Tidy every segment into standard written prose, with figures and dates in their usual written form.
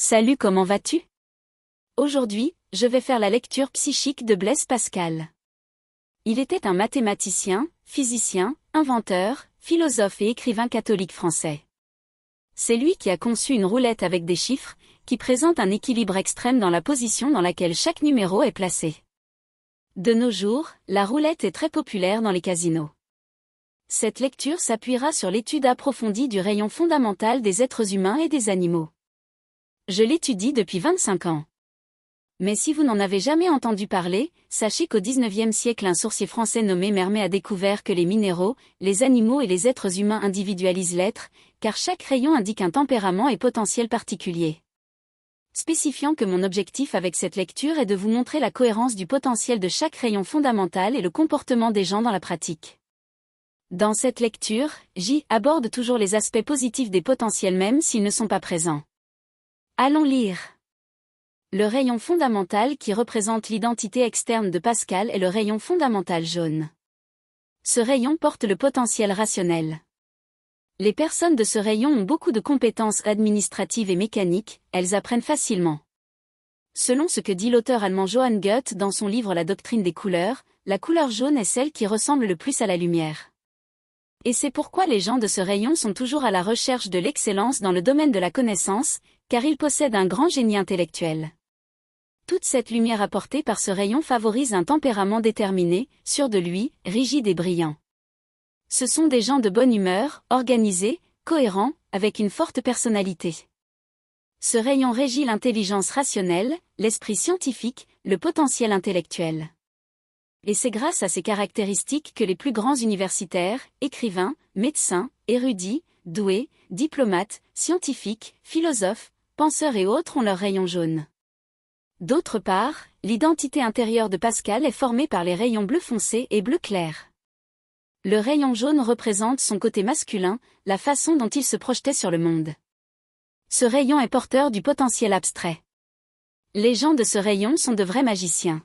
Salut, comment vas-tu? Aujourd'hui, je vais faire la lecture psychique de Blaise Pascal. Il était un mathématicien, physicien, inventeur, philosophe et écrivain catholique français. C'est lui qui a conçu une roulette avec des chiffres, qui présente un équilibre extrême dans la position dans laquelle chaque numéro est placé. De nos jours, la roulette est très populaire dans les casinos. Cette lecture s'appuiera sur l'étude approfondie du rayon fondamental des êtres humains et des animaux. Je l'étudie depuis 25 ans. Mais si vous n'en avez jamais entendu parler, sachez qu'au XIXe siècle un sourcier français nommé Mermet a découvert que les minéraux, les animaux et les êtres humains individualisent l'être, car chaque rayon indique un tempérament et potentiel particulier. Spécifiant que mon objectif avec cette lecture est de vous montrer la cohérence du potentiel de chaque rayon fondamental et le comportement des gens dans la pratique. Dans cette lecture, J aborde toujours les aspects positifs des potentiels même s'ils ne sont pas présents. Allons lire. Le rayon fondamental qui représente l'identité externe de Pascal est le rayon fondamental jaune. Ce rayon porte le potentiel rationnel. Les personnes de ce rayon ont beaucoup de compétences administratives et mécaniques, elles apprennent facilement. Selon ce que dit l'auteur allemand Johann Goethe dans son livre La doctrine des couleurs, la couleur jaune est celle qui ressemble le plus à la lumière. Et c'est pourquoi les gens de ce rayon sont toujours à la recherche de l'excellence dans le domaine de la connaissance, car ils possèdent un grand génie intellectuel. Toute cette lumière apportée par ce rayon favorise un tempérament déterminé, sûr de lui, rigide et brillant. Ce sont des gens de bonne humeur, organisés, cohérents, avec une forte personnalité. Ce rayon régit l'intelligence rationnelle, l'esprit scientifique, le potentiel intellectuel. Et c'est grâce à ces caractéristiques que les plus grands universitaires, écrivains, médecins, érudits, doués, diplomates, scientifiques, philosophes, penseurs et autres ont leur rayon jaune. D'autre part, l'identité intérieure de Pascal est formée par les rayons bleu foncé et bleu clair. Le rayon jaune représente son côté masculin, la façon dont il se projetait sur le monde. Ce rayon est porteur du potentiel abstrait. Les gens de ce rayon sont de vrais magiciens.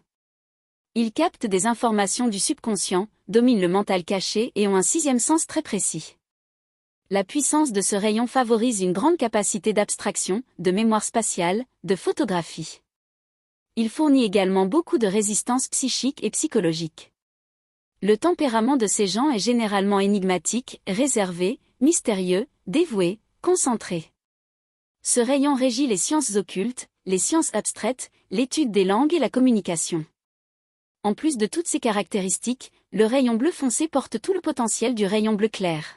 Ils captent des informations du subconscient, dominent le mental caché et ont un sixième sens très précis. La puissance de ce rayon favorise une grande capacité d'abstraction, de mémoire spatiale, de photographie. Il fournit également beaucoup de résistance psychique et psychologique. Le tempérament de ces gens est généralement énigmatique, réservé, mystérieux, dévoué, concentré. Ce rayon régit les sciences occultes, les sciences abstraites, l'étude des langues et la communication. En plus de toutes ces caractéristiques, le rayon bleu foncé porte tout le potentiel du rayon bleu clair.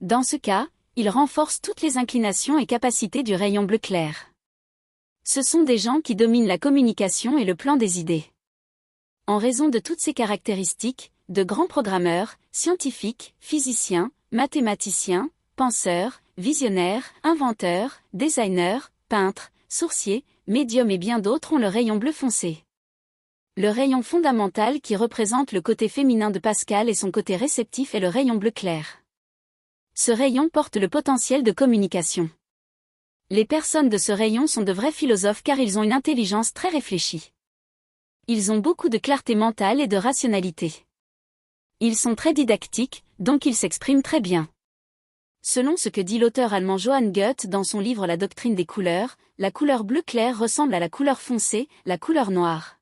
Dans ce cas, il renforce toutes les inclinations et capacités du rayon bleu clair. Ce sont des gens qui dominent la communication et le plan des idées. En raison de toutes ces caractéristiques, de grands programmeurs, scientifiques, physiciens, mathématiciens, penseurs, visionnaires, inventeurs, designers, peintres, sourciers, médiums et bien d'autres ont le rayon bleu foncé. Le rayon fondamental qui représente le côté féminin de Pascal et son côté réceptif est le rayon bleu clair. Ce rayon porte le potentiel de communication. Les personnes de ce rayon sont de vrais philosophes car ils ont une intelligence très réfléchie. Ils ont beaucoup de clarté mentale et de rationalité. Ils sont très didactiques, donc ils s'expriment très bien. Selon ce que dit l'auteur allemand Johann Goethe dans son livre La doctrine des couleurs, la couleur bleu clair ressemble à la couleur foncée, la couleur noire.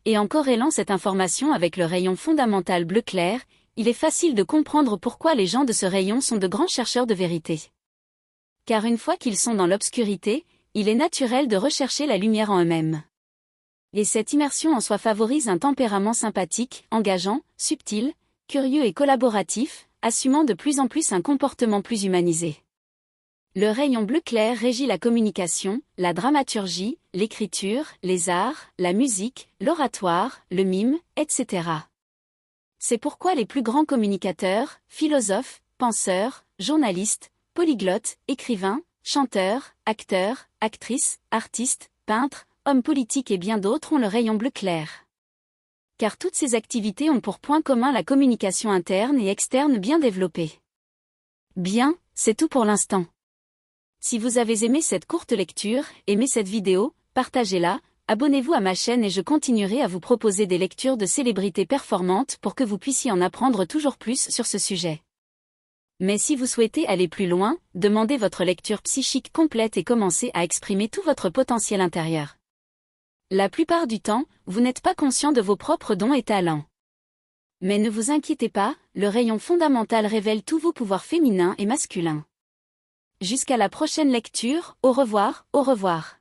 Et en corrélant cette information avec le rayon fondamental bleu clair, il est facile de comprendre pourquoi les gens de ce rayon sont de grands chercheurs de vérité. Car une fois qu'ils sont dans l'obscurité, il est naturel de rechercher la lumière en eux-mêmes. Et cette immersion en soi favorise un tempérament sympathique, engageant, subtil, curieux et collaboratif, assumant de plus en plus un comportement plus humanisé. Le rayon bleu clair régit la communication, la dramaturgie, l'écriture, les arts, la musique, l'oratoire, le mime, etc. C'est pourquoi les plus grands communicateurs, philosophes, penseurs, journalistes, polyglottes, écrivains, chanteurs, acteurs, actrices, artistes, peintres, hommes politiques et bien d'autres ont le rayon bleu clair. Car toutes ces activités ont pour point commun la communication interne et externe bien développée. Bien, c'est tout pour l'instant. Si vous avez aimé cette courte lecture, aimé cette vidéo, partagez-la, abonnez-vous à ma chaîne et je continuerai à vous proposer des lectures de célébrités performantes pour que vous puissiez en apprendre toujours plus sur ce sujet. Mais si vous souhaitez aller plus loin, demandez votre lecture psychique complète et commencez à exprimer tout votre potentiel intérieur. La plupart du temps, vous n'êtes pas conscient de vos propres dons et talents. Mais ne vous inquiétez pas, le rayon fondamental révèle tous vos pouvoirs féminins et masculins. Jusqu'à la prochaine lecture, au revoir, au revoir.